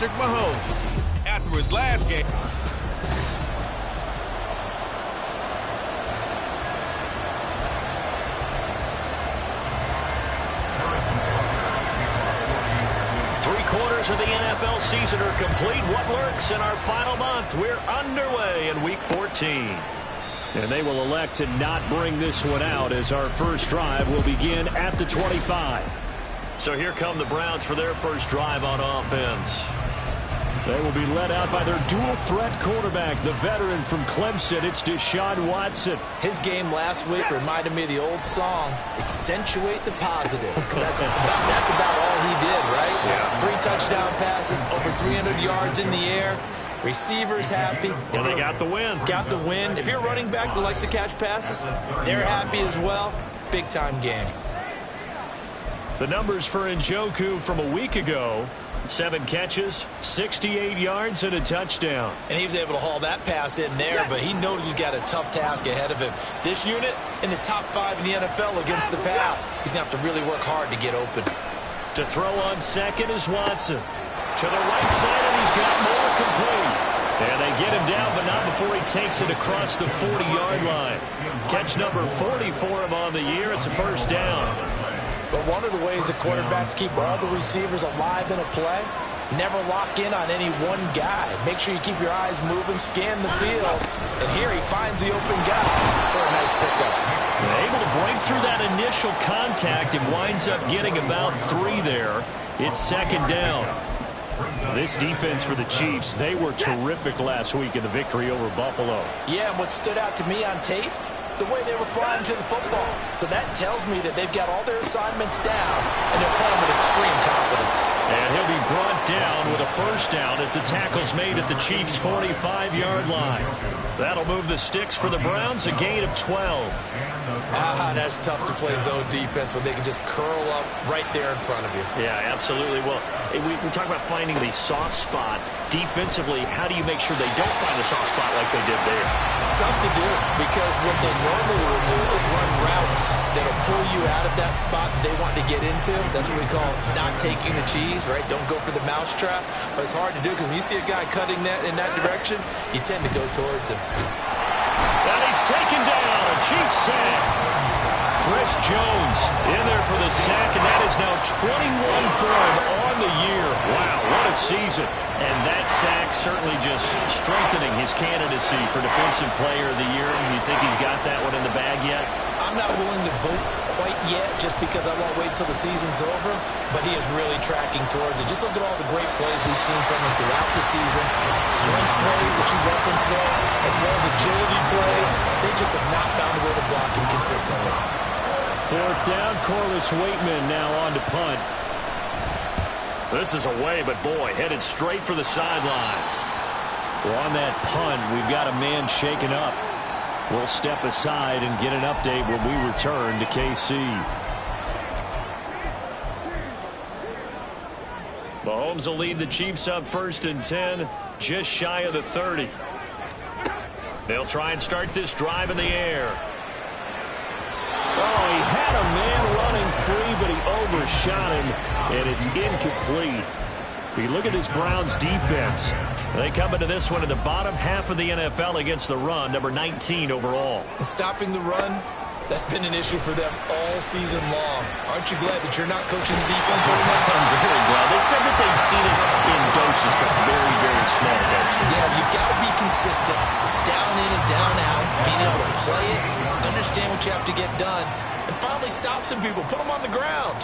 Mahomes after his last game. Three-quarters of the NFL season are complete. What lurks in our final month? We're underway in Week 14. And they will elect to not bring this one out as our first drive will begin at the 25. So here come the Browns for their first drive on offense. They will be led out by their dual-threat quarterback, the veteran from Clemson. It's Deshaun Watson. His game last week reminded me of the old song, accentuate the positive. That's about all he did, right? Yeah. 3 touchdown passes, over 300 yards in the air. Receivers happy. And they got the win. Got the win. If you're a running back that likes to catch passes, they're happy as well. Big-time game. The numbers for Njoku from a week ago: 7 catches, 68 yards, and a touchdown. And he was able to haul that pass in there, but he knows he's got a tough task ahead of him. This unit in the top 5 in the NFL against the pass. He's going to have to really work hard to get open. To throw on second is Watson. To the right side, and he's got more complete. And they get him down, but not before he takes it across the 40-yard line. Catch number 40 for him on the year. It's a first down. But one of the ways the quarterbacks keep all the receivers alive in a play, never lock in on any one guy. Make sure you keep your eyes moving, scan the field. And here he finds the open guy for a nice pickup. Able to break through that initial contact and winds up getting about 3 there. It's second down. This defense for the Chiefs, they were terrific last week in the victory over Buffalo. Yeah, and what stood out to me on tape, the way they were flying to the football. So that tells me that they've got all their assignments down, and they're playing with extreme confidence. And he'll be brought down with a first down as the tackle's made at the Chiefs' 45-yard line. That'll move the sticks for the Browns, a gain of 12. That's tough to play zone defense when they can just curl up right there in front of you. Yeah, absolutely. Well, we talk about finding the soft spot. Defensively, how do you make sure they don't find the soft spot like they did there? Tough to do, because what they normally will do is run routes that'll pull you out of that spot they want to get into. That's what we call not taking the cheese, right? Don't go for the mousetrap. But it's hard to do because when you see a guy cutting that in that direction, you tend to go towards him. And he's taken down. A Chiefs sack. Chris Jones in there for the sack, and that is now 21 for him on the year. Wow, what a season. And that sack certainly just strengthening his candidacy for Defensive Player of the Year. You think he's got that one in the bag yet? I'm not willing to vote quite yet just because I won't wait until the season's over, but he is really tracking towards it. Just look at all the great plays we've seen from him throughout the season. Strength plays that you referenced there, as well as agility plays. They just have not found a way to block him consistently. Fourth down, Corliss Waitman now on to punt. This is away, but boy, headed straight for the sidelines. Well, on that punt, we've got a man shaken up. We'll step aside and get an update when we return to KC. Mahomes will lead the Chiefs up 1st and 10, just shy of the 30. They'll try and start this drive in the air. Oh, he had a man running free, but he overshot him, and it's incomplete. If you look at this Browns defense, they come into this one in the bottom half of the NFL against the run, number 19 overall. And stopping the run, that's been an issue for them all season long. Aren't you glad that you're not coaching the defense right now? I'm very glad. They said that they've seen it in doses, but very, very small doses. Yeah, you've got to be consistent. It's down in and down out, being able to play it, understand what you have to get done, and finally stop some people, put them on the ground.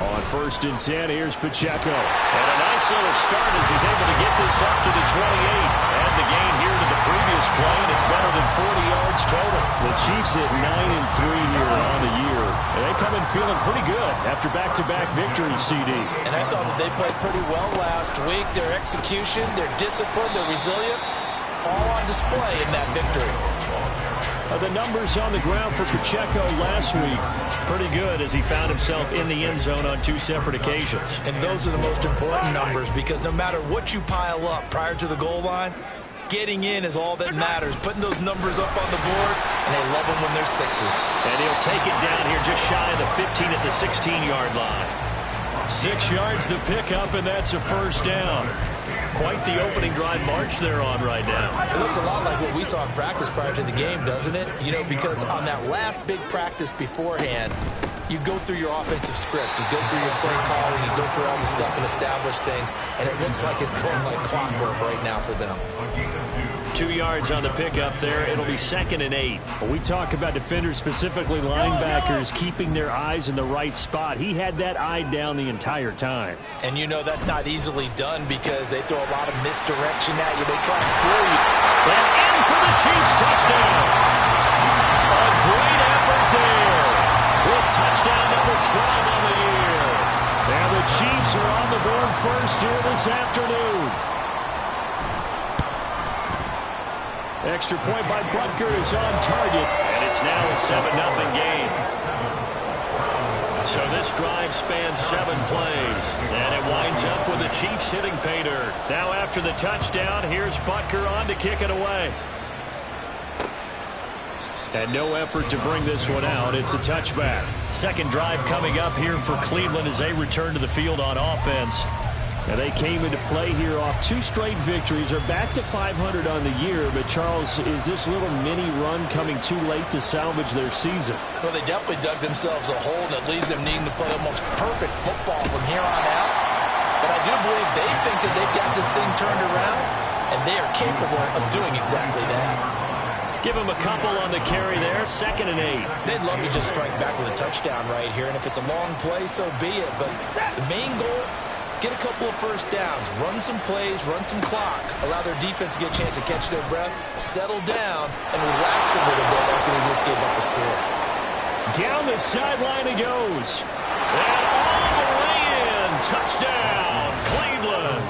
On 1st and 10, here's Pacheco. And a nice little start as he's able to get this up to the 28. And the gain here to the previous play, and it's better than 40 yards total. The Chiefs at 9-3 here on the year. And they come in feeling pretty good after back-to-back victories, CD. And I thought that they played pretty well last week. Their execution, their discipline, their resilience, all on display in that victory. The numbers on the ground for Pacheco last week, pretty good as he found himself in the end zone on 2 separate occasions. And those are the most important numbers because no matter what you pile up prior to the goal line, getting in is all that matters. Putting those numbers up on the board, and they love them when they're 6s. And he'll take it down here just shy of the 15 at the 16-yard line. 6 yards the pickup, and that's a first down. Quite the opening drive march they're on right now. It looks a lot like what we saw in practice prior to the game, doesn't it? You know, because on that last big practice beforehand, you go through your offensive script, you go through your play calling, you go through all the stuff and establish things, and it looks like it's going like clockwork right now for them. 2 yards on the pickup there. It'll be 2nd and 8. We talk about defenders, specifically linebackers, keeping their eyes in the right spot. He had that eye down the entire time. And you know that's not easily done because they throw a lot of misdirection at you. They try to fool you. And in for the Chiefs touchdown. A great effort there. With touchdown number 12 on the year. And the Chiefs are on the board first here this afternoon. Extra point by Butker is on target. And it's now a 7-0 game. So this drive spans 7 plays. And it winds up with the Chiefs hitting pay dirt. Now after the touchdown, here's Butker on to kick it away. And no effort to bring this one out. It's a touchback. Second drive coming up here for Cleveland as they return to the field on offense. And they came into play here off 2 straight victories. Are back to 500 on the year. But, Charles, is this little mini run coming too late to salvage their season? Well, they definitely dug themselves a hole that leaves them needing to play almost perfect football from here on out. But I do believe they think that they've got this thing turned around, and they are capable of doing exactly that. Give them a couple on the carry there. 2nd and 8. They'd love to just strike back with a touchdown right here, and if it's a long play, so be it. But the main goal, get a couple of first downs, run some plays, run some clock, allow their defense to get a chance to catch their breath, settle down, and relax a little bit after they just gave up a score. Down the sideline he goes. And all the way in. Touchdown, Cleveland.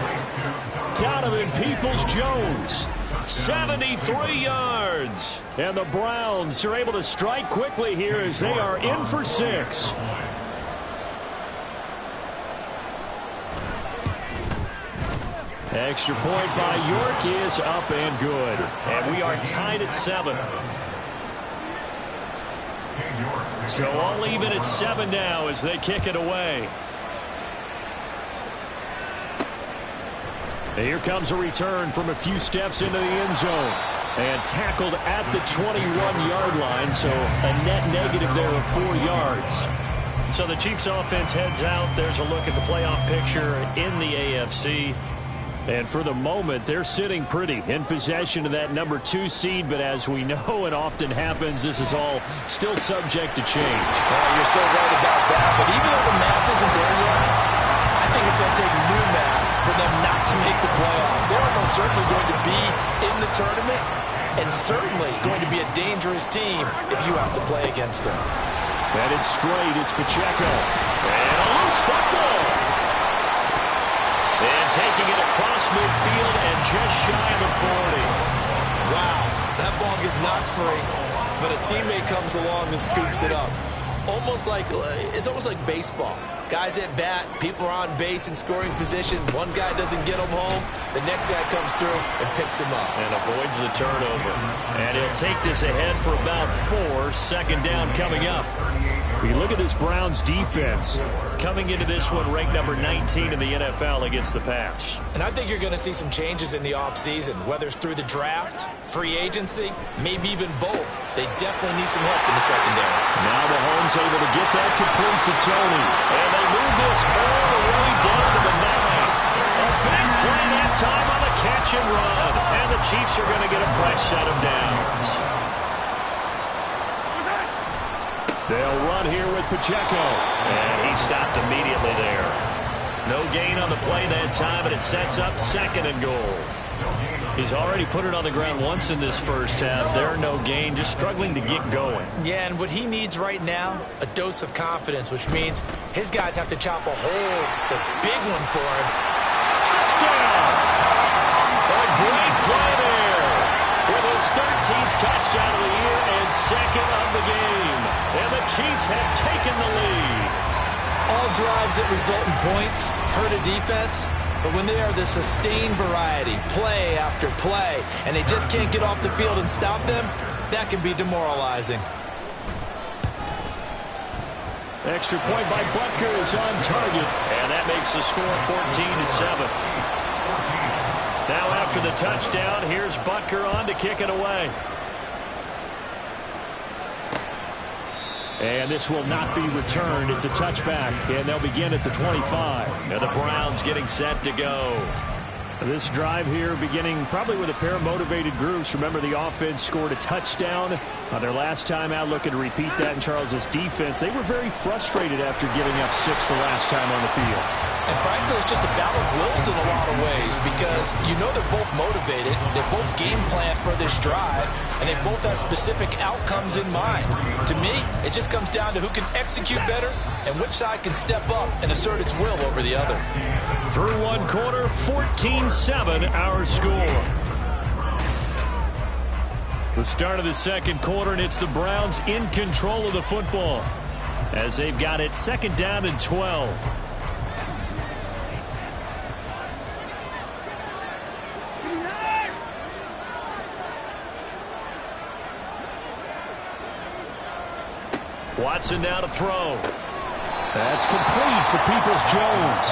Donovan Peoples-Jones. 73 yards. And the Browns are able to strike quickly here as they are in for 6. Extra point by York is up and good. And we are tied at 7. So all even at 7 now as they kick it away. Here comes a return from a few steps into the end zone. And tackled at the 21-yard line, so a net negative there of 4 yards. So the Chiefs offense heads out. There's a look at the playoff picture in the AFC. And for the moment, they're sitting pretty in possession of that number 2 seed. But as we know, it often happens, this is all still subject to change. You're so right about that. But even though the math isn't there yet, I think it's going to take new math for them not to make the playoffs. They're almost certainly going to be in the tournament and certainly going to be a dangerous team if you have to play against them. And it's straight. It's Pacheco. And a loose football. And taking it across midfield and just shy of the 40. Wow, that ball gets knocked free, but a teammate comes along and scoops it up. It's almost like baseball. Guys at bat, people are on base in scoring position. One guy doesn't get him home. The next guy comes through and picks him up. And avoids the turnover. And he'll take this ahead for about 4. 2nd down coming up. We look at this Browns defense. Coming into this one, ranked number 19 in the NFL against the pass. And I think you're going to see some changes in the offseason, whether it's through the draft, free agency, maybe even both. They definitely need some help in the secondary. Now Mahomes able to get that complete to Tony. And they move this all the way down to the 9. A big play that time on the catch and run. And the Chiefs are going to get a fresh set of downs. They'll run here with Pacheco. And he stopped immediately there. No gain on the play that time, and it sets up 2nd and goal. He's already put it on the ground once in this first half. There, no gain, just struggling to get going. Yeah, and what he needs right now, a dose of confidence, which means his guys have to chop a hole, the big one for him. Touchdown! A great play there. With his 13th touchdown of the year and 2nd of the game. And the Chiefs have taken the lead. All drives that result in points hurt a defense, but when they are the sustained variety, play after play, and they just can't get off the field and stop them, that can be demoralizing. Extra point by Butker is on target. And that makes the score 14-7. Now after the touchdown, here's Butker on to kick it away. And this will not be returned. It's a touchback, and they'll begin at the 25. And the Browns getting set to go. This drive here beginning probably with a pair of motivated groups. Remember, the offense scored a touchdown on their last time out. Looking to repeat that in Charles's defense. They were very frustrated after giving up 6 the last time on the field. And frankly, it's just a battle of wills in a lot of ways because you know they're both motivated. They both game plan for this drive, and they both have specific outcomes in mind. To me, it just comes down to who can execute better and which side can step up and assert its will over the other. Through one quarter, 14-7 our score. The start of the second quarter, and it's the Browns in control of the football as they've got it 2nd down and 12. Watson now to throw. That's complete to Peoples-Jones.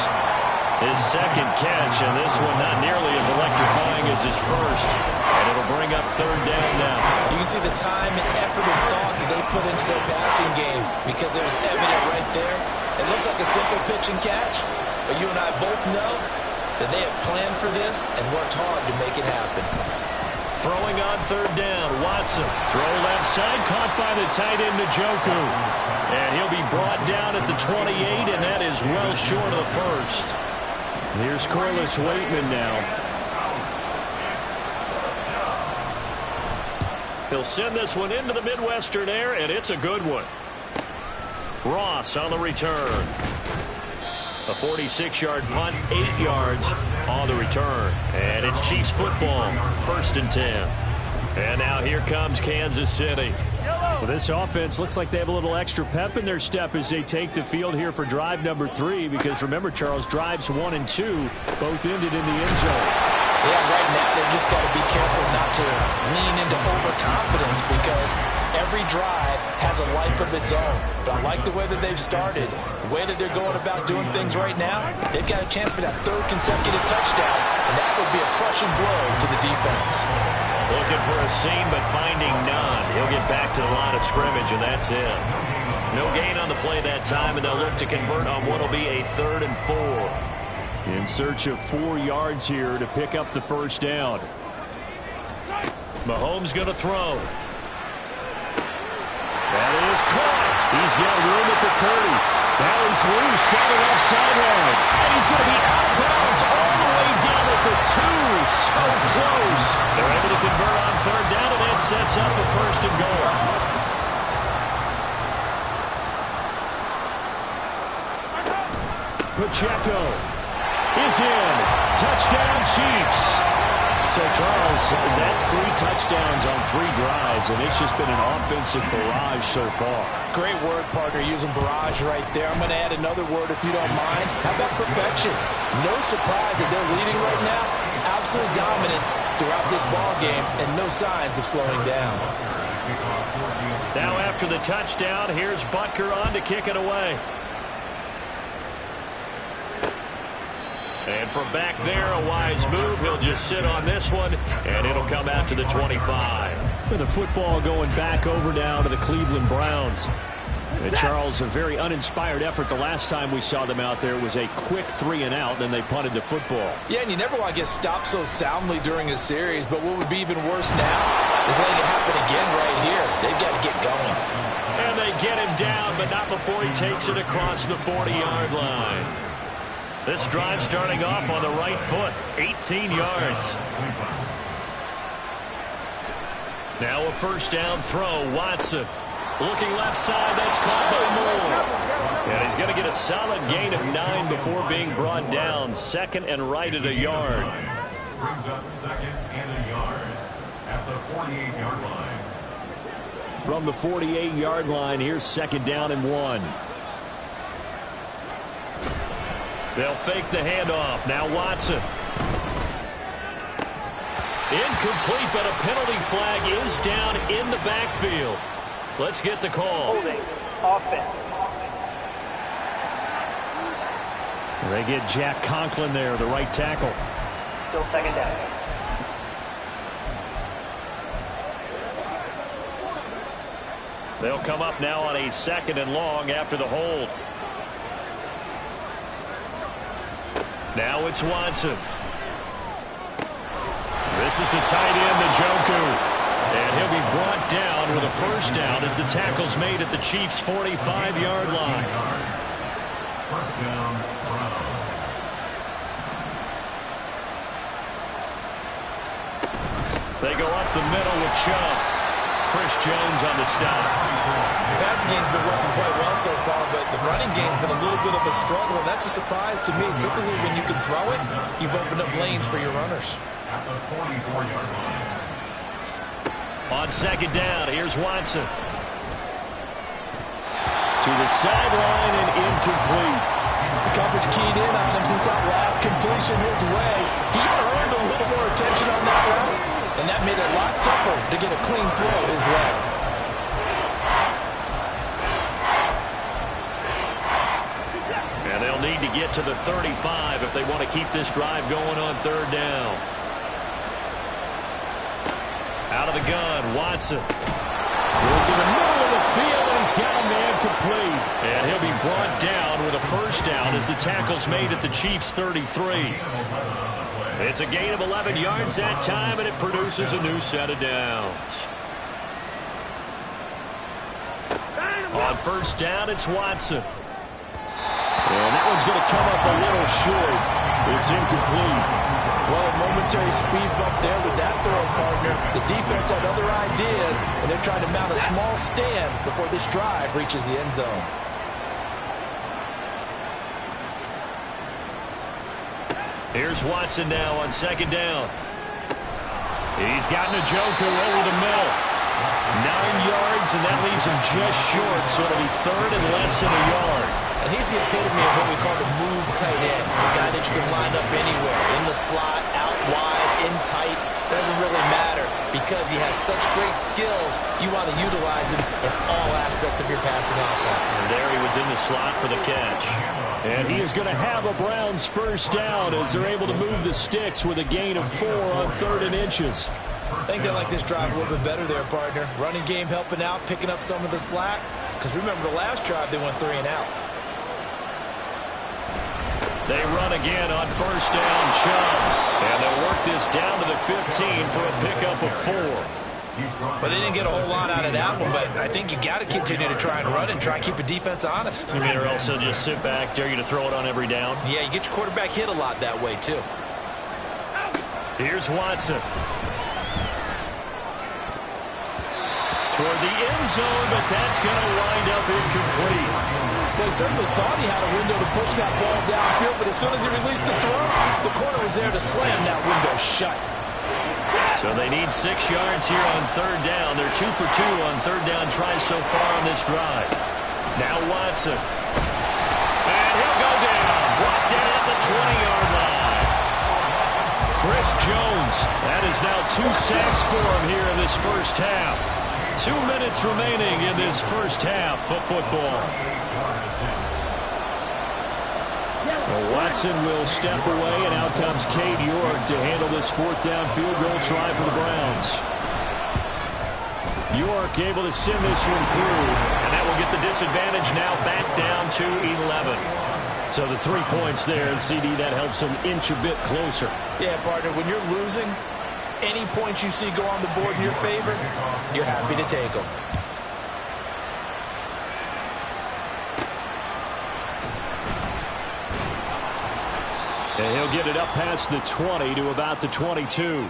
His second catch, and this one not nearly as electrifying as his first. And it'll bring up 3rd down now. You can see the time and effort and thought that they put into their passing game because it was evident right there. It looks like a simple pitch and catch, but you and I both know that they have planned for this and worked hard to make it happen. Throwing on 3rd down, Watson. Throw left side, caught by the tight end, Njoku. And he'll be brought down at the 28, and that is well short of the first. Here's Corliss Waitman now. He'll send this one into the Midwestern air, and it's a good one. Ross on the return. A 46-yard punt, 8 yards on the return. And it's Chiefs football, 1st and 10. And now here comes Kansas City. Well, this offense looks like they have a little extra pep in their step as they take the field here for drive number 3. Because remember, Charles, drives 1 and 2 both ended in the end zone. Yeah, right now they just got to be careful not to lean into overconfidence because every drive has a life of its own. But I like the way that they've started, the way that they're going about doing things right now. They've got a chance for that 3rd consecutive touchdown, and that would be a crushing blow to the defense. Looking for a seam, but finding none. He'll get back to the line of scrimmage, and that's it. No gain on the play that time, and they'll look to convert on what will be a 3rd and 4. In search of 4 yards here to pick up the 1st down. Mahomes going to throw. That is caught. He's got room at the 30. Now he's loose down the left sideline. And he's going to be out of bounds all the way down at the 2. So close. They're able to convert on 3rd down, and that sets up the 1st and goal. Pacheco is in. Touchdown, Chiefs. So, Charles, that's 3 touchdowns on 3 drives, and it's just been an offensive barrage so far. Great word, partner, using barrage right there. I'm going to add another word if you don't mind. How about perfection? No surprise that they're leading right now. Absolute dominance throughout this ball game, and no signs of slowing down. Now after the touchdown, here's Butker on to kick it away. And from back there, a wise move. He'll just sit on this one, and it'll come out to the 25. With the football going back over now to the Cleveland Browns. And Charles, a very uninspired effort the last time we saw them out there was a quick 3 and out, then they punted the football. Yeah, and you never want to get stopped so soundly during a series, but what would be even worse now is letting it happen again right here. They've got to get going. And they get him down, but not before he takes it across the 40-yard line. This drive starting off on the right foot, 18 yards. Now a 1st down throw, Watson. Looking left side, that's caught by Moore. And he's going to get a solid gain of 9 before being brought down. 2nd and right at a yard. Brings up 2nd and a yard at the 48-yard line. From the 48-yard line, here's 2nd down and 1. They'll fake the handoff. Now Watson. Incomplete, but a penalty flag is down in the backfield. Let's get the call. Holding offense. They get Jack Conklin there, the right tackle. Still second down. They'll come up now on a 2nd and long after the hold. Now it's Watson. This is the tight end, Njoku. And he'll be brought down with a first down as the tackle's made at the Chiefs' 45-yard line. First down, Browns. They go up the middle with Chubb. Chris Jones on the stop. The passing game's been working quite well so far, but the running game's been a little bit of a struggle. That's a surprise to me. Typically, when you can throw it, you've opened up lanes for your runners. At the 44-yard line. On 2nd down, here's Watson. To the sideline and incomplete. The coverage keyed in on him since that last completion his way. He earned a little more attention on that route, and that made it a lot tougher to get a clean throw his way. And they'll need to get to the 35 if they want to keep this drive going on 3rd down. Out of the gun, Watson. Working the middle of the field, and he's got a man complete. And he'll be brought down with a first down as the tackle's made at the Chiefs' 33. It's a gain of 11 yards that time, and it produces a new set of downs. On first down, it's Watson. And that one's going to come up a little short. It's incomplete. Well, a momentary speed bump there with that throw, partner. The defense had other ideas, and they're trying to mount a small stand before this drive reaches the end zone. Here's Watson now on 2nd down. He's got Njoku over the middle. 9 yards, and that leaves him just short, so it'll be 3rd and less than a yard. And he's the epitome of what we call the move tight end. A guy that you can line up anywhere. In the slot, out wide, in tight. Doesn't really matter because he has such great skills. You want to utilize him in all aspects of your passing offense. And there he was in the slot for the catch. And he is going to have a Browns first down as they're able to move the sticks with a gain of 4 on 3rd and inches. I think they like this drive a little bit better there, partner. Running game helping out, picking up some of the slack. Because remember the last drive, they went 3 and out. They run again on first down, Chubb. And they'll work this down to the 15 for a pickup of 4. But they didn't get a whole lot out of that one, but I think you got to continue to try and run and try and keep a defense honest. You mean, or else they'll just sit back, dare you to throw it on every down? Yeah, you get your quarterback hit a lot that way, too. Here's Watson. Toward the end zone, but that's going to wind up incomplete. They certainly thought he had a window to push that ball downfield, but as soon as he released the throw, the corner was there to slam that window shut. So they need 6 yards here on 3rd down. They're 2 for 2 on 3rd down tries so far on this drive. Now Watson. And he'll go down. Brought down at the 20-yard line. Chris Jones. That is now 2 sacks for him here in this first half. 2 minutes remaining in this first half of football. Well, Watson will step away, and out comes Cade York to handle this 4th down field goal try for the Browns. York able to send this one through, and that will get the disadvantage now back down to 11. So the 3 points there, CD, that helps them inch a bit closer. Yeah, partner, when you're losing, any points you see go on the board in your favor, you're happy to take them. And he'll get it up past the 20 to about the 22.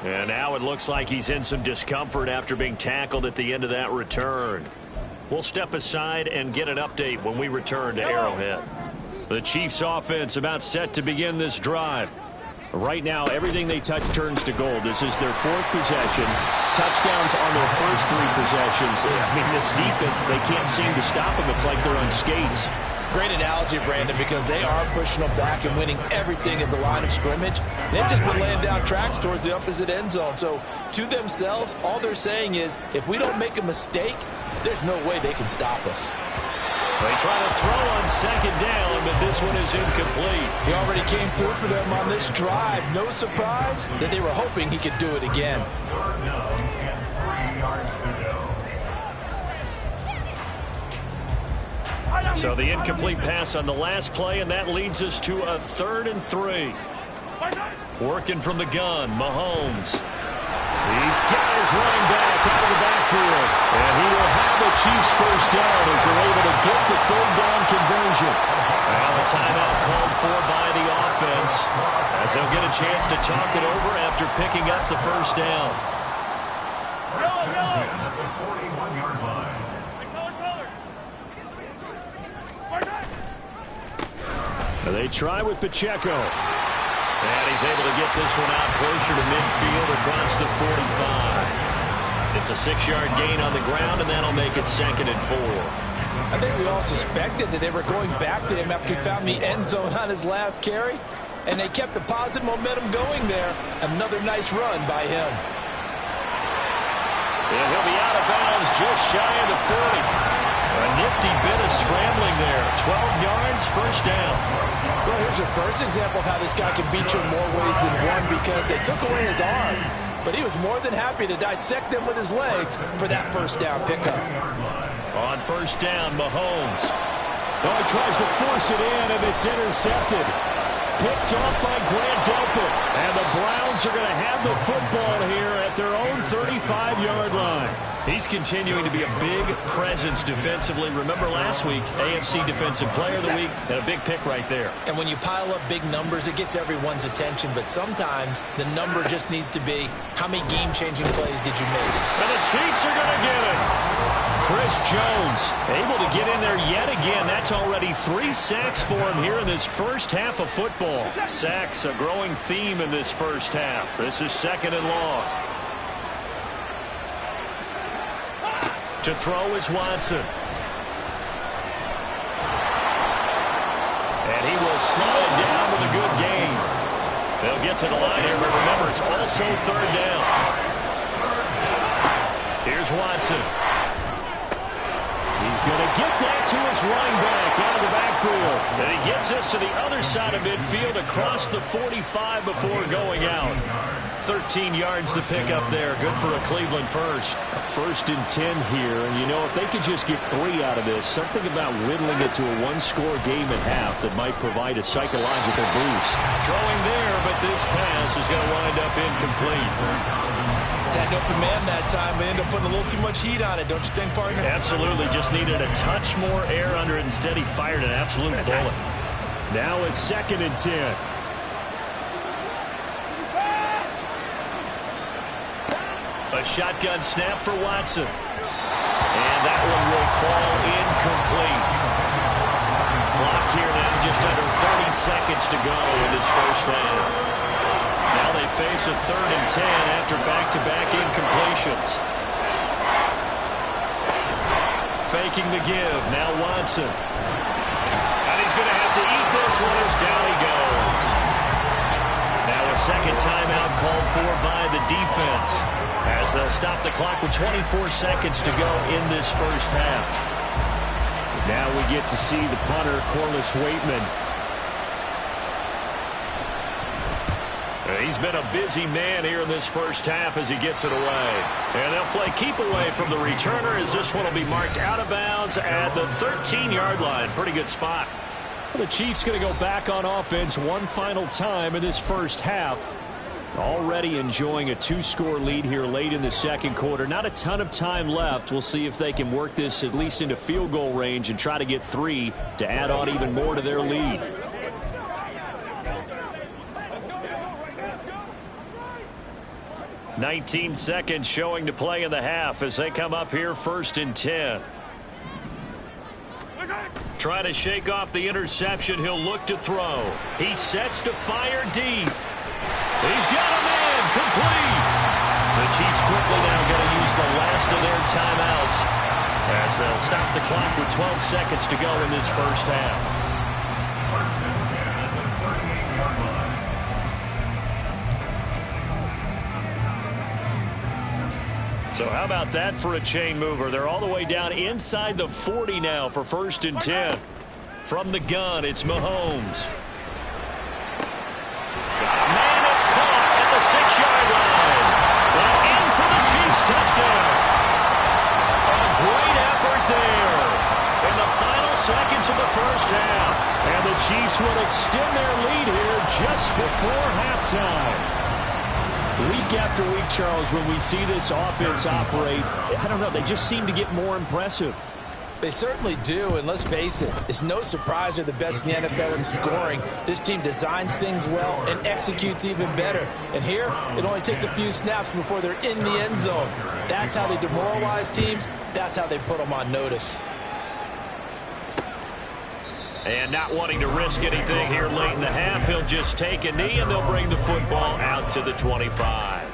And now it looks like he's in some discomfort after being tackled at the end of that return. We'll step aside and get an update when we return to Arrowhead. The Chiefs offense about set to begin this drive. Right now, everything they touch turns to gold. This is their 4th possession. Touchdowns on their first 3 possessions. I mean, this defense, they can't seem to stop them. It's like they're on skates. Great analogy, Brandon, because they are pushing them back and winning everything at the line of scrimmage. They've just been laying down tracks towards the opposite end zone. So, to themselves, all they're saying is, if we don't make a mistake, there's no way they can stop us. They try to throw on 2nd down, one, but this one is incomplete. He already came through for them on this drive. No surprise that they were hoping he could do it again. Third down and 3 yards to go. So the incomplete pass on the last play, and that leads us to a 3rd and 3. Working from the gun, Mahomes. He's got his running back out of the backfield. And he will have the Chiefs first down as they're able to get the 3rd down conversion. Well, a timeout called for by the offense as they'll get a chance to talk it over after picking up the first down. First and 10 at the 41-yard line. They try with Pacheco. And he's able to get this one out closer to midfield across the 45. It's a 6-yard gain on the ground, and that'll make it 2nd and 4. I think we all suspected that they were going back to him after he found the end zone on his last carry, and they kept the positive momentum going there. Another nice run by him. And he'll be out of bounds just shy of the 40. A nifty bit of scrambling there. 12 yards, first down. Well, here's your first example of how this guy can beat you in more ways than one, because they took away his arm, but he was more than happy to dissect them with his legs for that first down pickup. On first down, Mahomes. Oh, he tries to force it in, and it's intercepted. Picked off by Grant Delpit. And the Browns are going to have the football here at their own 35-yard line. He's continuing to be a big presence defensively. Remember last week, AFC Defensive Player of the Week, and a big pick right there. And when you pile up big numbers, it gets everyone's attention. But sometimes the number just needs to be, how many game-changing plays did you make? And the Chiefs are going to get it. Chris Jones able to get in there yet again. That's already 3 sacks for him here in this first half of football. Sacks, a growing theme in this first half. This is 2nd and long. To throw is Watson. And he will slide down with a good gain. They'll get to the line here, but remember, it's also 3rd down. Here's Watson. He's going to get that to his running back out of the backfield. And he gets this to the other side of midfield across the 45 before going out. 13 yards to pick up there. Good for a Cleveland first. A 1st and 10 here. And, you know, if they could just get 3 out of this, something about whittling it to a 1-score game at half that might provide a psychological boost. Throwing there, but this pass is going to wind up incomplete. Had an open man that time, but ended up putting a little too much heat on it, don't you think, partner? Absolutely. Just needed a touch more air under it. Instead, he fired an absolute bullet. Now it's 2nd and 10. A shotgun snap for Watson. And that one will fall incomplete. Clock here now just under 30 seconds to go in this first half. Now they face a 3rd and 10 after back-to-back incompletions. Faking the give. Now Watson. And he's going to have to eat this one as down he goes. Now a 2nd timeout called for by the defense, as they'll stop the clock with 24 seconds to go in this first half. Now we get to see the punter, Corliss Waitman. He's been a busy man here in this first half as he gets it away. And they'll play keep away from the returner, as this one will be marked out of bounds at the 13-yard line. Pretty good spot. The Chiefs going to go back on offense one final time in this first half. Already enjoying a 2-score lead here late in the 2nd quarter. Not a ton of time left. We'll see if they can work this at least into field goal range and try to get 3 to add on even more to their lead. $19 seconds showing to play in the half as they come up here 1st and 10. Trying to shake off the interception. He'll look to throw. He sets to fire deep. He's got a man complete. The Chiefs quickly now going to use the last of their timeouts as they'll stop the clock with 12 seconds to go in this first half. First and 10 at the 38-yard line. So how about that for a chain mover? They're all the way down inside the 40 now for 1st and 10. From the gun, it's Mahomes. Man, it's caught at the 6-yard line. And in for the Chiefs touchdown. A great effort there in the final seconds of the first half. And the Chiefs will extend their lead here just before halftime. Week after week, Charles, when we see this offense operate, I don't know, they just seem to get more impressive. They certainly do, and let's face it, it's no surprise they're the best in the NFL in scoring. This team designs things well and executes even better. And here, it only takes a few snaps before they're in the end zone. That's how they demoralize teams. That's how they put them on notice. And not wanting to risk anything here late in the half, he'll just take a knee, and they'll bring the football out to the 25.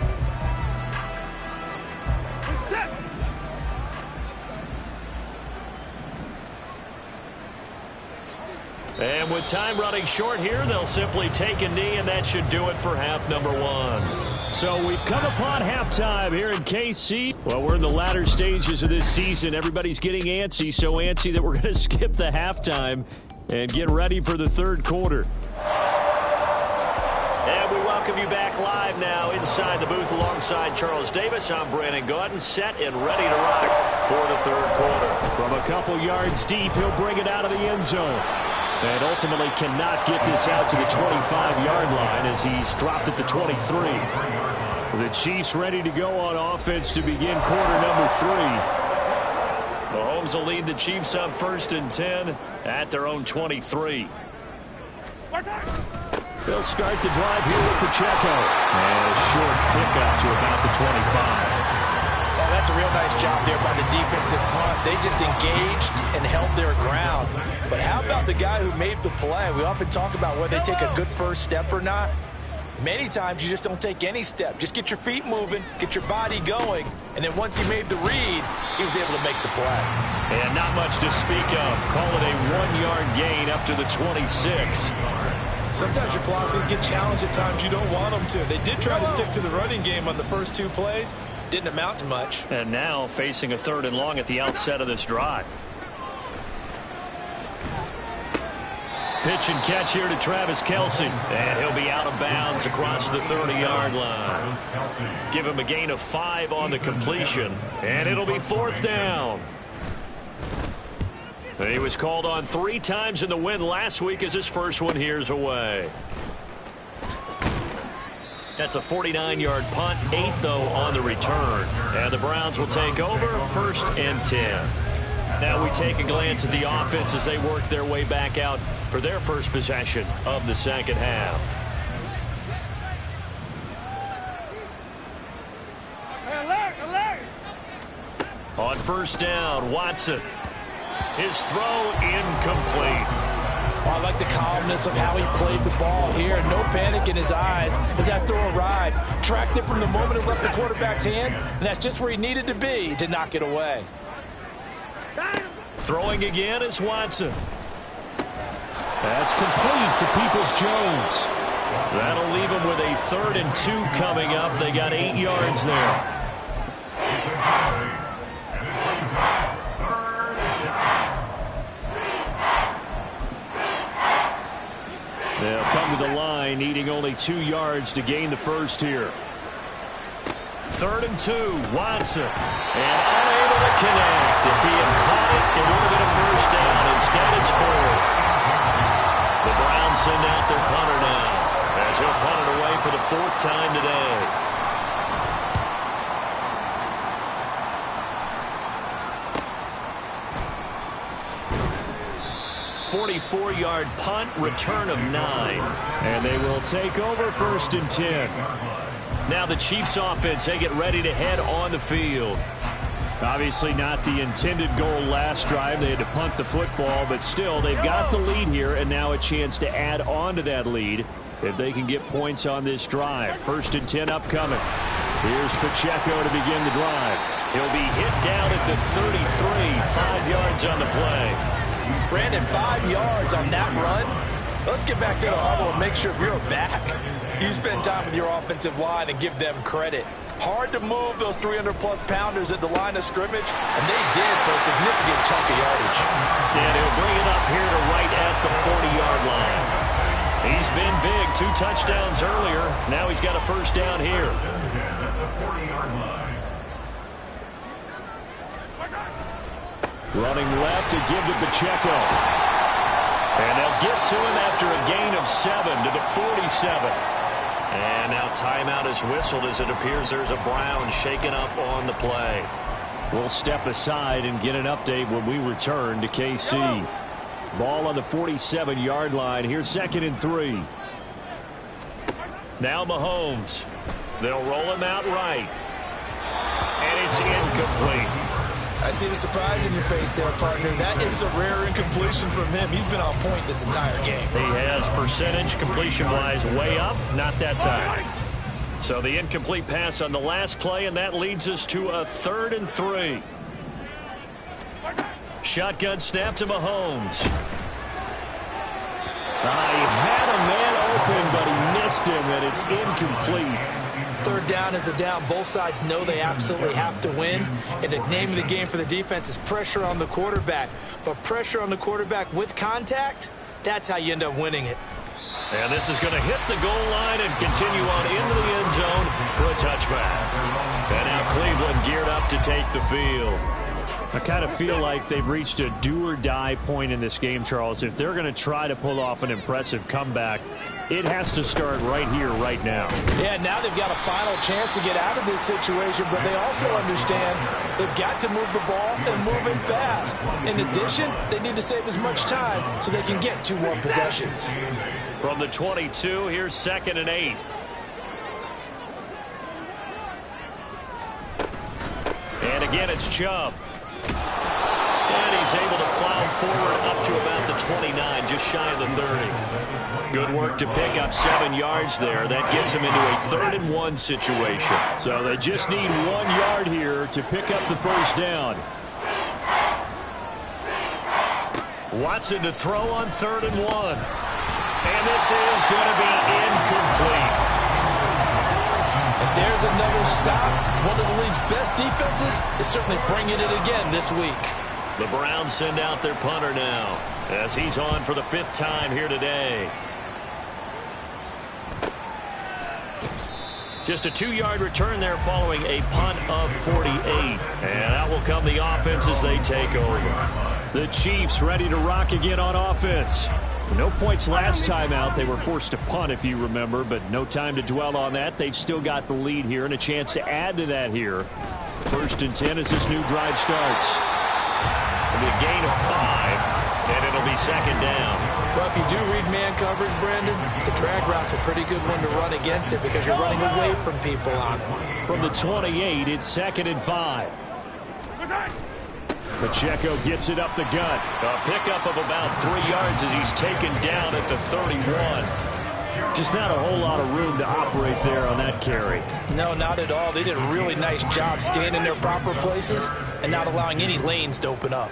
And with time running short here, they'll simply take a knee, and that should do it for half number one. So we've come upon halftime here in KC. Well, we're in the latter stages of this season. Everybody's getting antsy, so antsy that we're going to skip the halftime and get ready for the third quarter. And we welcome you back live now inside the booth alongside Charles Davis. I'm Brandon Gaudin, set and ready to rock for the third quarter. From a couple yards deep, he'll bring it out of the end zone. And ultimately cannot get this out to the 25-yard line as he's dropped at the 23. The Chiefs ready to go on offense to begin quarter number 3. Mahomes will lead the Chiefs up 1st and 10 at their own 23. They'll start the drive here with Pacheco. And a short pickup to about the 25. Oh, that's a real nice job there by the defensive front. They just engaged and held their ground. But how about the guy who made the play? We often talk about whether they take a good first step or not. Many times you just don't take any step. Just get your feet moving, get your body going, and then once he made the read, he was able to make the play. And not much to speak of. Call it a 1-yard gain up to the 26. Sometimes your philosophies get challenged at times you don't want them to. They did try to stick to the running game on the first 2 plays. Didn't amount to much. And now facing a 3rd and long at the outset of this drive. Pitch and catch here to Travis Kelce. And he'll be out of bounds across the 30-yard line. Give him a gain of 5 on the completion. And it'll be 4th down. He was called on 3 times in the win last week as his first one here's away. That's a 49-yard punt, 8 though on the return. And the Browns will take over 1st and 10. Now we take a glance at the offense as they work their way back out for their first possession of the second half. On 1st down, Watson. His throw incomplete. I like the calmness of how he played the ball here. No panic in his eyes as that throw arrived. Tracked it from the moment it left the quarterback's hand, and that's just where he needed to be to knock it away. Throwing again is Watson. That's complete to Peoples-Jones. That'll leave him with a 3rd and 2 coming up. They got 8 yards there. They'll come to the line, needing only 2 yards to gain the first here. 3rd and 2, Watson. And unable to connect. If he had caught it, it would have been a first down. Instead, it's 4th. The Browns send out their punter now, as he'll punt it away for the 4th time today. 44-yard punt, return of 9. And they will take over 1st and 10. Now the Chiefs offense, they get ready to head on the field. Obviously not the intended goal last drive. They had to punt the football, but still they've got the lead here and now a chance to add on to that lead if they can get points on this drive. 1st and 10 upcoming. Here's Pacheco to begin the drive. He'll be hit down at the 33, 5 yards on the play. Brandon, 5 yards on that run. Let's get back to the huddle and make sure if you're back, you spend time with your offensive line and give them credit. Hard to move those 300-plus pounders at the line of scrimmage, and they did for a significant chunk of yardage. And he'll bring it up here to right at the 40-yard line. He's been big, 2 touchdowns earlier. Now he's got a first down here. Running left to give to Pacheco. And they'll get to him after a gain of 7 to the 47. And now timeout is whistled as it appears there's a Brown shaken up on the play. We'll step aside and get an update when we return to KC. Ball on the 47-yard line. Here's 2nd and 3. Now Mahomes. They'll roll him out right. And it's incomplete. I see the surprise in your face there, partner. That is a rare incompletion from him. He's been on point this entire game. He has percentage completion-wise way up, not that time. So the incomplete pass on the last play, and that leads us to a 3rd and 3. Shotgun snap to Mahomes. He had a man open, but he missed him, and it's incomplete. 3rd down is a down. Both sides know they absolutely have to win. And the name of the game for the defense is pressure on the quarterback. But pressure on the quarterback with contact, that's how you end up winning it. And this is going to hit the goal line and continue on into the end zone for a touchback. And now Cleveland geared up to take the field. I kind of feel like they've reached a do-or-die point in this game, Charles. If they're going to try to pull off an impressive comeback, it has to start right here, right now. Yeah, now they've got a final chance to get out of this situation, but they also understand they've got to move the ball and move it fast. In addition, they need to save as much time so they can get 2 more possessions. From the 22, here's 2nd and 8. And again, it's Chubb. And he's able to plow forward up to about the 29, just shy of the 30. Good work to pick up 7 yards there. That gets him into a 3rd and 1 situation. So they just need 1 yard here to pick up the first down. Watson to throw on 3rd and 1. And this is going to be incomplete. And there's another stop. One of the league's best defenses is certainly bringing it again this week. The Browns send out their punter now as he's on for the 5th time here today. Just a 2-yard return there following a punt of 48. And out will come the offense as they take over. The Chiefs ready to rock again on offense. No points last time out. They were forced to punt, if you remember, but no time to dwell on that. They've still got the lead here and a chance to add to that here. 1st and 10 as this new drive starts. It'll be a gain of 5, and it'll be 2nd down. Well, if you do read man coverage, Brandon, the drag route's a pretty good one to run against it because you're running away from people on it. From the 28, it's 2nd and 5. Pacheco gets it up the gut. A pickup of about 3 yards as he's taken down at the 31. Just not a whole lot of room to operate there on that carry. No, not at all. They did a really nice job staying in their proper places and not allowing any lanes to open up.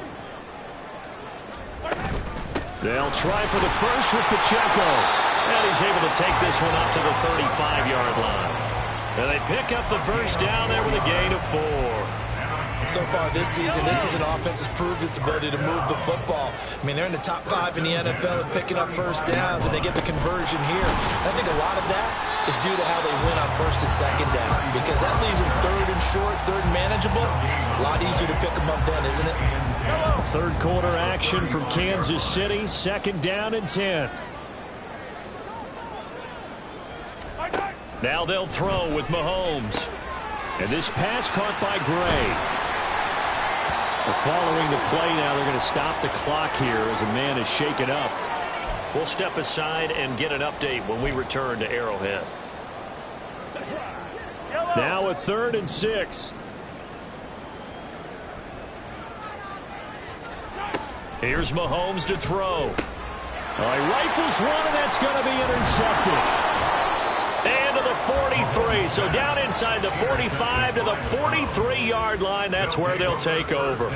They'll try for the first with Pacheco. And he's able to take this one up to the 35-yard line. And they pick up the first down there with a gain of 4. So far this season, this is an offense that's proved its ability to move the football. I mean, they're in the top 5 in the NFL and picking up first downs, and they get the conversion here. And I think a lot of that is due to how they win on 1st and 2nd down, because that leaves them 3rd and short, 3rd and manageable. A lot easier to pick them up then, isn't it? 3rd quarter action from Kansas City, 2nd down and 10. Now they'll throw with Mahomes. And this pass caught by Gray. Following the play now, they're going to stop the clock here as a man is shaken up. We'll step aside and get an update when we return to Arrowhead. Now a 3rd and 6. Here's Mahomes to throw. He rifles one, and that's going to be intercepted. And to the 43. So down inside the 45 to the 43-yard line. That's where they'll take over.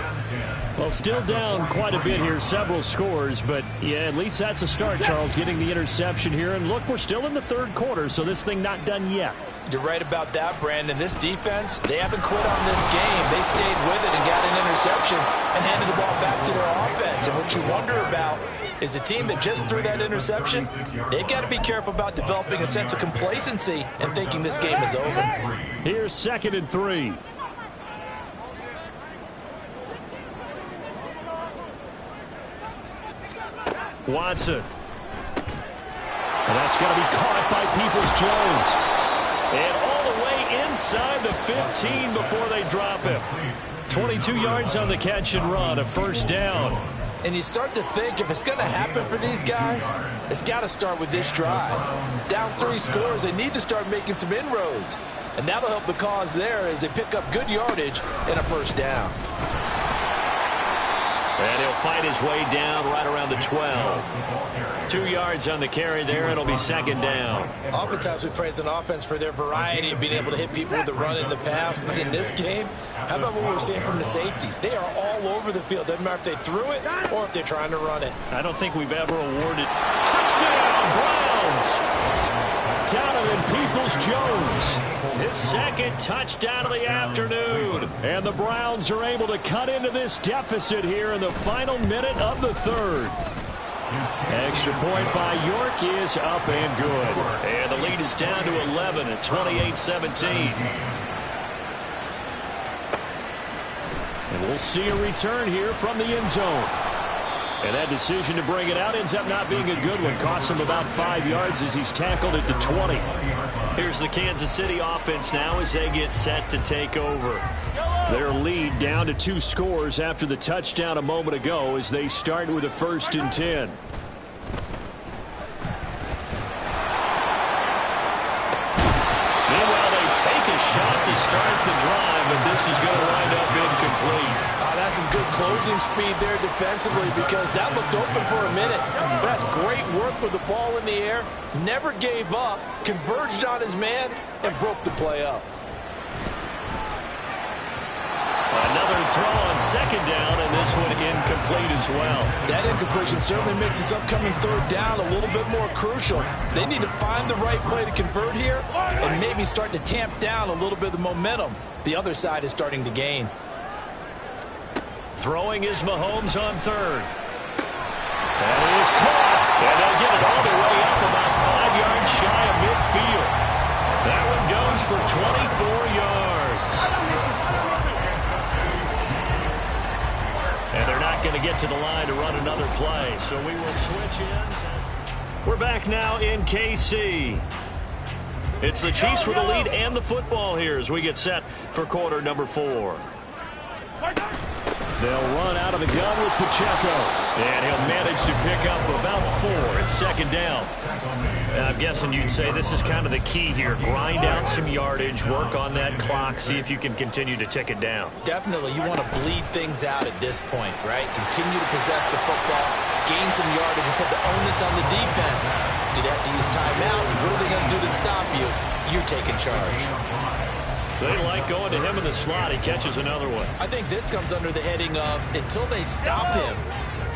Well, still down quite a bit here, several scores, but yeah, at least that's a start, Charles, getting the interception here. And look, we're still in the 3rd quarter, so this thing not done yet. You're right about that, Brandon. This defense, they haven't quit on this game. They stayed with it and got an interception and handed the ball back to their offense. And what you wonder about is a team that just threw that interception, they've got to be careful about developing a sense of complacency and thinking this game is over. Here's 2nd and 3. Watson. And that's going to be caught by Peoples-Jones. And all the way inside the 15 before they drop him. 22 yards on the catch and run, a first down. And you start to think if it's going to happen for these guys, it's got to start with this drive. Down 3 scores, they need to start making some inroads. And that'll help the cause there as they pick up good yardage and a first down. And he'll fight his way down right around the 12. 2 yards on the carry there. It'll be 2nd down. Oftentimes we praise an offense for their variety of being able to hit people with the run in the pass. But in this game, how about what we're seeing from the safeties? They are all over the field. Doesn't matter if they threw it or if they're trying to run it. I don't think we've ever awarded touchdown Browns. Donovan Peoples-Jones. His 2nd touchdown of the afternoon. And the Browns are able to cut into this deficit here in the final minute of the 3rd. Extra point by York is up and good. And the lead is down to 11 at 28-17. And we'll see a return here from the end zone. And that decision to bring it out ends up not being a good one. Costs him about 5 yards as he's tackled at the 20. Here's the Kansas City offense now as they get set to take over. Their lead down to 2 scores after the touchdown a moment ago as they start with a 1st and 10. Meanwhile, they take a shot to start the drive, but this is going to wind up incomplete. That's some good closing speed there defensively because that looked open for a minute. But that's great work with the ball in the air. Never gave up, converged on his man, and broke the play up. Another throw on 2nd down, and this one incomplete as well. That incompletion certainly makes this upcoming 3rd down a little bit more crucial. They need to find the right play to convert here and maybe start to tamp down a little bit of the momentum the other side is starting to gain. Throwing is Mahomes on 3rd. That is caught. And they'll get it all the way up about 5 yards shy of midfield. That one goes for 24 yards. And they're not going to get to the line to run another play. So we will switch ends. We're back now in KC. It's the Chiefs with the lead and the football here as we get set for quarter number 4. They'll run out of the gun with Pacheco. And he'll manage to pick up about 4 at 2nd down. I'm guessing you'd say this is kind of the key here. Grind out some yardage, work on that clock, see if you can continue to tick it down. Definitely, you want to bleed things out at this point, right? Continue to possess the football, gain some yardage, and put the onus on the defense. Do they have to use timeouts? What are they going to do to stop you? You're taking charge. They like going to him in the slot. He catches another one. I think this comes under the heading of until they stop him,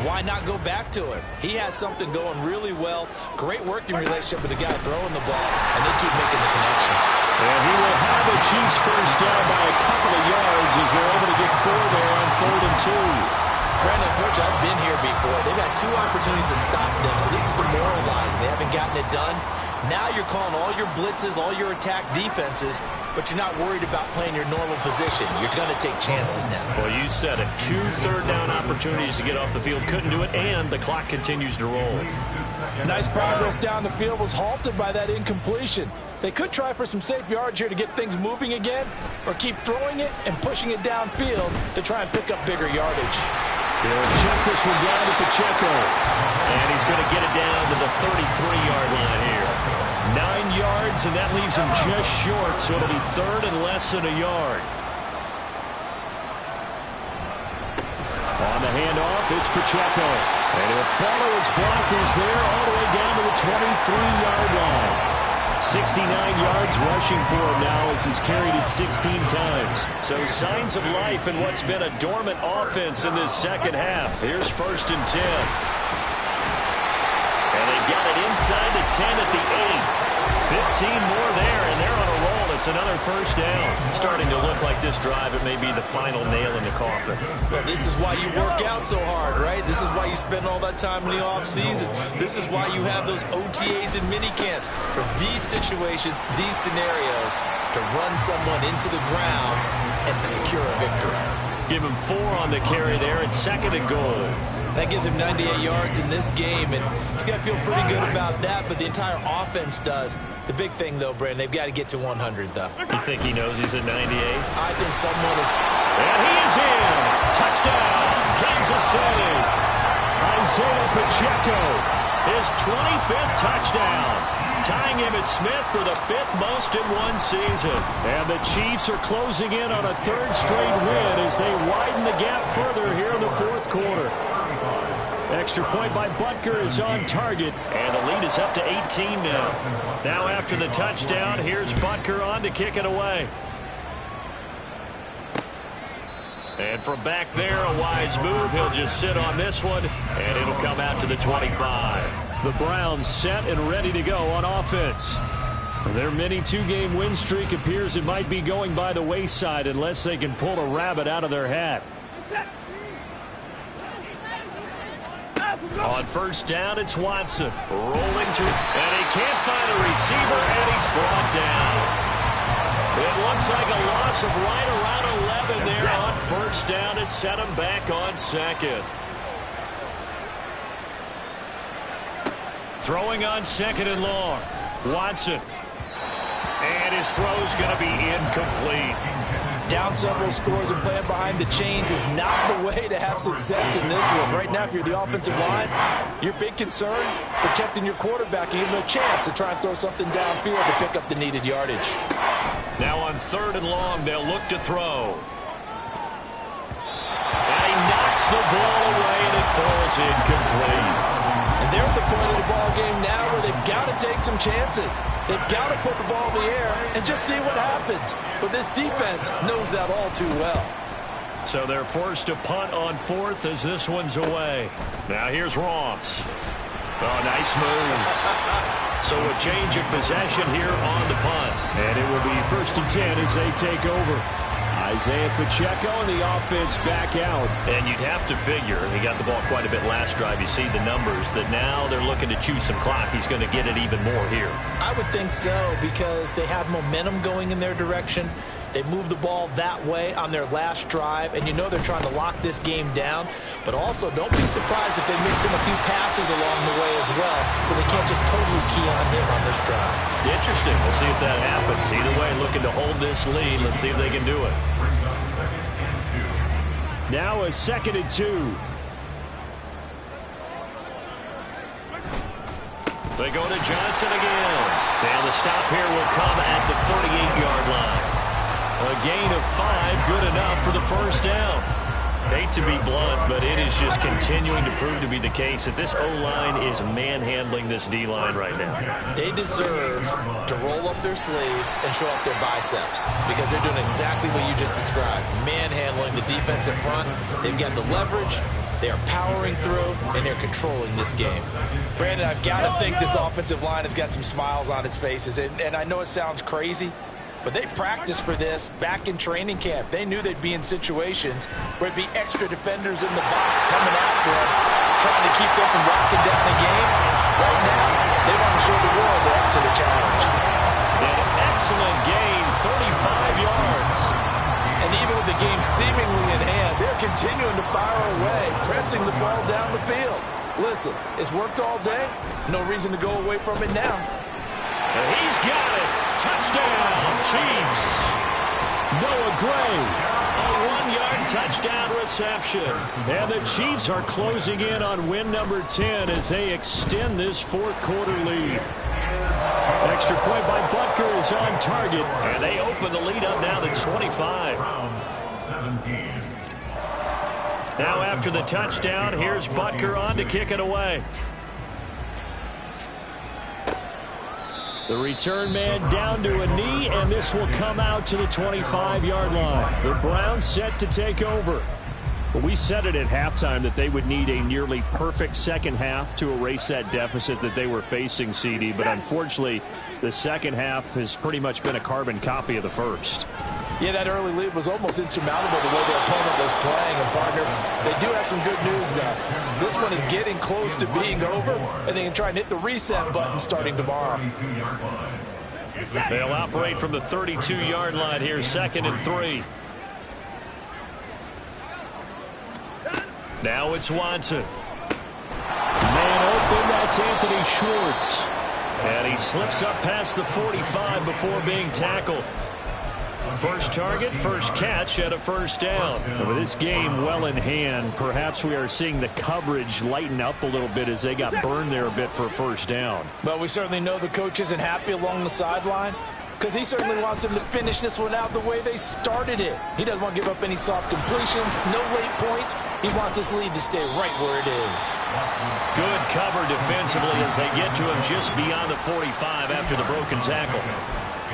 why not go back to him? He has something going really well. Great working relationship with the guy throwing the ball, and they keep making the connection. And he will have a Chiefs first down by a couple of yards as they're able to get 4 there on 3rd and 2. Brandon, unfortunately, I've been here before. They've had 2 opportunities to stop them, so this is demoralizing. They haven't gotten it done. Now you're calling all your blitzes, all your attack defenses, but you're not worried about playing your normal position. You're going to take chances now. Well, you said it. 2 third-down opportunities to get off the field. Couldn't do it, and the clock continues to roll. Nice progress down the field was halted by that incompletion. They could try for some safe yards here to get things moving again, or keep throwing it and pushing it downfield to try and pick up bigger yardage. They'll check this one down to Pacheco. And he's going to get it down to the 33-yard line here. 9 yards, and that leaves him just short, so it'll be 3rd and less than a yard. On the handoff, it's Pacheco. And he'll follow his blockers there all the way down to the 23-yard line. 69 yards rushing for him now as he's carried it 16 times. So signs of life in what's been a dormant offense in this second half. Here's 1st and 10. And they've got it inside the 10 at the 8. 15 more there, and they're on a roll. It's another first down. Starting to look like this drive, it may be the final nail in the coffin. Well, this is why you work out so hard, right? This is why you spend all that time in the offseason. This is why you have those OTAs and mini camps. For these situations, these scenarios, to run someone into the ground and secure a victory. Give him 4 on the carry there at 2nd and goal. That gives him 98 yards in this game, and he's got to feel pretty good about that, but the entire offense does. The big thing, though, Brandon, they've got to get to 100, though. You think he knows he's at 98? I think someone is... And he is in! Touchdown, Kansas City! Isaiah Pacheco. His 25th touchdown. Tying him at Smith for the 5th most in one season. And the Chiefs are closing in on a 3rd straight win as they widen the gap further here in the 4th quarter. Extra point by Butker is on target. And the lead is up to 18 now. Now after the touchdown, here's Butker on to kick it away. And from back there, a wise move. He'll just sit on this one, and it'll come out to the 25. The Browns set and ready to go on offense. Their mini 2-game win streak appears it might be going by the wayside unless they can pull a rabbit out of their hat. On first down, it's Watson. Rolling to, and he can't find a receiver, and he's brought down. It looks like a loss of right around 11 there on first down to set him back on 2nd. Throwing on 2nd and long. Watson. And his throw's going to be incomplete. Down several scores and playing behind the chains is not the way to have success in this one. Right now, if you're the offensive line, your big concern, protecting your quarterback and giving him a chance to try and throw something downfield to pick up the needed yardage. Now on 3rd and long, they'll look to throw. And he knocks the ball away, and it falls incomplete. And they're at the point of the ball game now where they've got to take some chances. They've got to put the ball in the air and just see what happens. But this defense knows that all too well. So they're forced to punt on 4th as this one's away. Now here's Ross. Oh, nice move. So a change of possession here on the punt. And it will be 1st and 10 as they take over. Isaiah Pacheco and the offense back out. And you'd have to figure, he got the ball quite a bit last drive. You see the numbers, that now they're looking to chew some clock. He's going to get it even more here. I would think so, because they have momentum going in their direction. They moved the ball that way on their last drive, and you know they're trying to lock this game down. But also, don't be surprised if they mix in a few passes along the way as well, so they can't just totally key on him on this drive. Interesting. We'll see if that happens. Either way, looking to hold this lead. Let's see if they can do it. Now a 2nd and 2. They go to Johnson again. And the stop here will come at the 38-yard line. A gain of 5, good enough for the first down. Hate to be blunt, but it is just continuing to prove to be the case that this O-line is manhandling this D-line right now. They deserve to roll up their sleeves and show up their biceps, because they're doing exactly what you just described, manhandling the defensive front. They've got the leverage, they are powering through, and they're controlling this game. Brandon, I've got to think this offensive line has got some smiles on its faces, and I know it sounds crazy, but they practiced for this back in training camp. They knew they'd be in situations where it'd be extra defenders in the box coming after them, trying to keep them from locking down the game. Right now, they want to show the world they're up to the challenge. An excellent gain, 35 yards. And even with the game seemingly in hand, they're continuing to fire away, pressing the ball down the field. Listen, it's worked all day. No reason to go away from it now. And he's got it. Touchdown, Chiefs. Noah Gray. A 1-yard touchdown reception. And the Chiefs are closing in on win number 10 as they extend this 4th quarter lead. Extra point by Butker is on target. And they open the lead up now to 25. Now after the touchdown, here's Butker on to kick it away. The return man down to a knee, and this will come out to the 25-yard line. The Browns set to take over. Well, we said it at halftime that they would need a nearly perfect second half to erase that deficit that they were facing, CD. But unfortunately, the second half has pretty much been a carbon copy of the first. Yeah, that early lead was almost insurmountable the way their opponent was playing. And, partner, they do have some good news now. This one is getting close to being over, and they can try and hit the reset button starting tomorrow. They'll operate from the 32-yard line here, 2nd and 3. Now it's Watson. Man open, that's Anthony Schwartz. And he slips up past the 45 before being tackled. First target, first catch, and a first down. And with this game well in hand, perhaps we are seeing the coverage lighten up a little bit as they got burned there a bit for a first down. But we certainly know the coach isn't happy along the sideline, because he certainly wants them to finish this one out the way they started it. He doesn't want to give up any soft completions, no late points. He wants his lead to stay right where it is. Good cover defensively as they get to him just beyond the 45 after the broken tackle.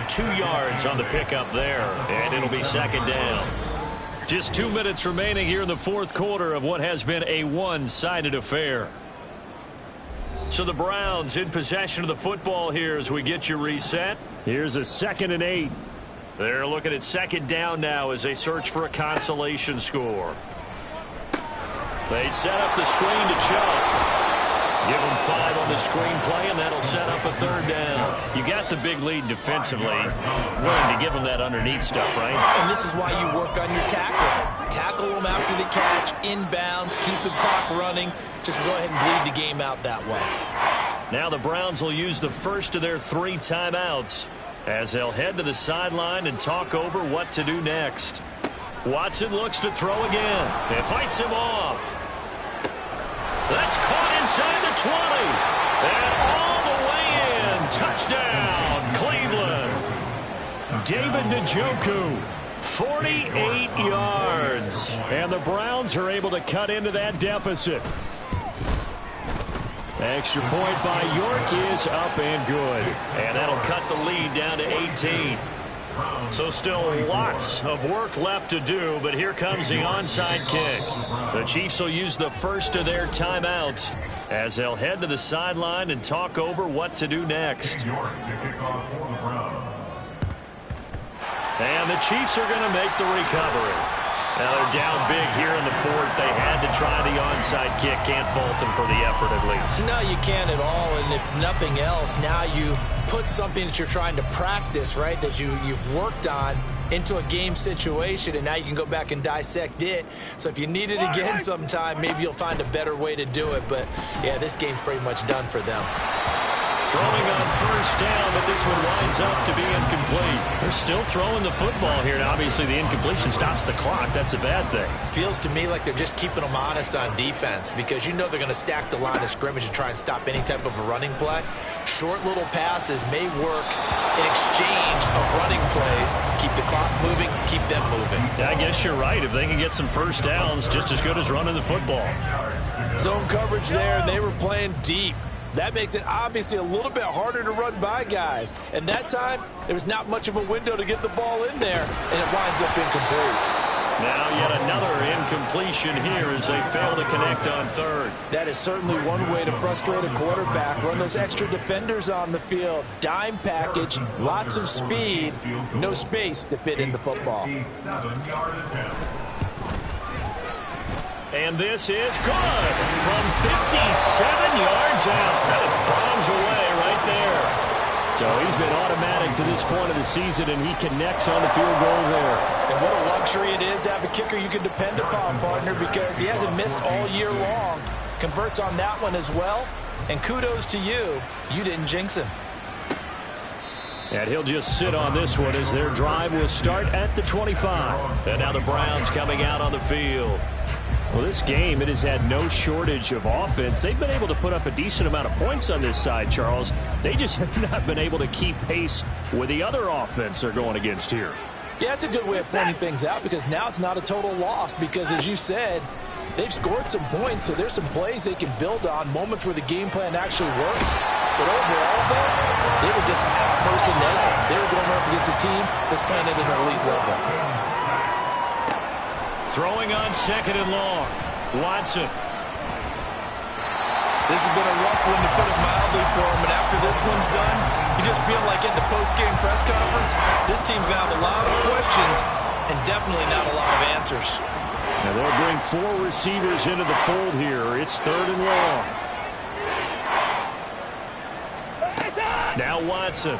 2 yards on the pickup there, and it'll be 2nd down. Just 2 minutes remaining here in the 4th quarter of what has been a one-sided affair. So the Browns in possession of the football here as we get you reset. Here's a 2nd and 8. They're looking at 2nd down now as they search for a consolation score. They set up the screen to Chubb. Give them 5 on the screen play, and that'll set up a 3rd down. You got the big lead defensively. Willing to give them that underneath stuff, right? And this is why you work on your tackling. Tackle them after the catch, inbounds, keep the clock running. Just go ahead and bleed the game out that way. Now the Browns will use the first of their 3 timeouts as they'll head to the sideline and talk over what to do next. Watson looks to throw again. It fights him off. That's caught inside the 20. And all the way in. Touchdown, Cleveland. David Njoku, 48 yards. And the Browns are able to cut into that deficit. Extra point by York is up and good. And that'll cut the lead down to 18. So still lots of work left to do, but here comes the onside kick. The Chiefs will use the first of their timeouts as they'll head to the sideline and talk over what to do next. And the Chiefs are going to make the recovery. Now they're down big here in the 4th. They had to try the onside kick. Can't fault them for the effort at least. No, you can't at all. And if nothing else, now you've put something that you're trying to practice, right, that you've worked on into a game situation, and now you can go back and dissect it. So if you need it again sometime, maybe you'll find a better way to do it. But, yeah, this game's pretty much done for them. Throwing on first down, but this one winds up to be incomplete. They're still throwing the football here, and obviously the incompletion stops the clock. That's a bad thing. Feels to me like they're just keeping them honest on defense, because you know they're going to stack the line of scrimmage and try and stop any type of a running play. Short little passes may work in exchange of running plays. Keep the clock moving, keep them moving. I guess you're right. If they can get some first downs, just as good as running the football. Zone coverage there, and they were playing deep. That makes it obviously a little bit harder to run by guys. And that time, there was not much of a window to get the ball in there, and it winds up incomplete. Now yet another incompletion here as they fail to connect on 3rd. That is certainly one way to frustrate a quarterback. Run those extra defenders on the field. Dime package, lots of speed, no space to fit in the football. And this is good from 57 yards out. That is bombs away right there. So he's been automatic to this point of the season, and he connects on the field goal there. And what a luxury it is to have a kicker you can depend upon, partner, because he hasn't missed all year long. Converts on that one as well. And kudos to you. You didn't jinx him. And he'll just sit on this one as their drive will start at the 25. And now the Browns coming out on the field. Well, this game, it has had no shortage of offense. They've been able to put up a decent amount of points on this side, Charles. They just have not been able to keep pace with the other offense they're going against here. Yeah, it's a good way of pointing things out, because now it's not a total loss, because as you said, they've scored some points, so there's some plays they can build on, moments where the game plan actually worked. But overall, though, they were just out-personnel. They were going up against a team that's playing at an elite level. Throwing on 2nd and long. Watson. This has been a rough one, to put it mildly, for him. And after this one's done, you just feel like in the post-game press conference, this team's going to have a lot of questions and definitely not a lot of answers. Now they'll bring 4 receivers into the fold here. It's 3rd and long. Now Watson.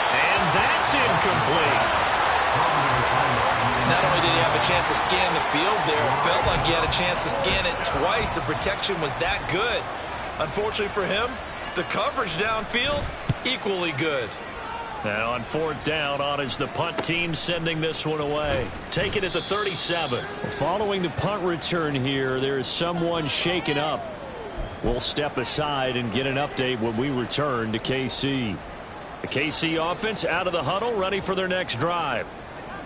And that's incomplete. Not only did he have a chance to scan the field there, it felt like he had a chance to scan it twice. The protection was that good. Unfortunately for him, the coverage downfield, equally good. Now on 4th down, on is the punt team sending this one away. Take it at the 37. Following the punt return here, there is someone shaken up. We'll step aside and get an update when we return to KC. The KC offense out of the huddle, ready for their next drive.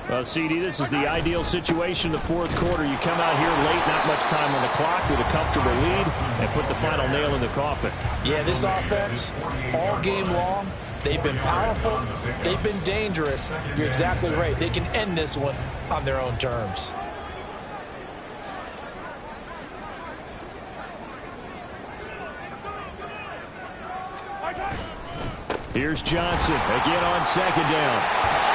Well, CD, this is the ideal situation, the 4th quarter. You come out here late, not much time on the clock, with a comfortable lead, and put the final nail in the coffin. Yeah, this offense, all game long, they've been powerful, they've been dangerous. You're exactly right. They can end this one on their own terms. Here's Johnson again on 2nd down.